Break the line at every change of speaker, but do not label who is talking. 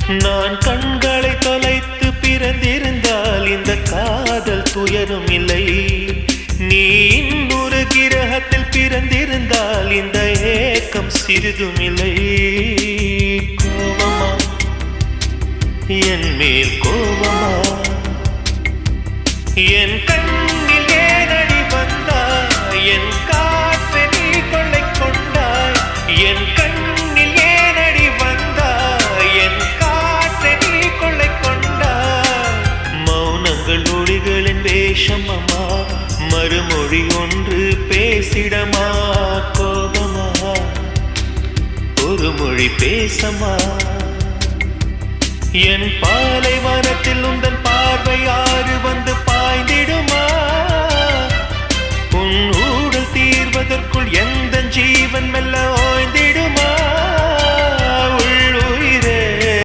நான் கண்களை தொலைத்து பிறந்திருந்தால் இந்த காதல் துயரும் இல்லை. நீ இன்னொரு கிரகத்தில் பிறந்திருந்தால் இந்த ஏக்கம் சிறிதும் இல்லை. கோபமா என் மேல் கோபமா? என் கண்ணில் ஏனடி வந்தாய்? என் காற்றை நீ கொள்ளை கொண்டாய். என் கண்ணில் ஏனடி வந்தாய்? என் காற்றை நீ கொள்ளை கொண்டாய். மௌனங்கள் ஒளிகளின் வேஷம் அம்மா, மறுமொழி ஒன்று பேசிடமா? கோபமா ஒரு மொழி பேசமா? என் பாலைவனத்தில் உந்தன் பார்வை ஆறு வந்து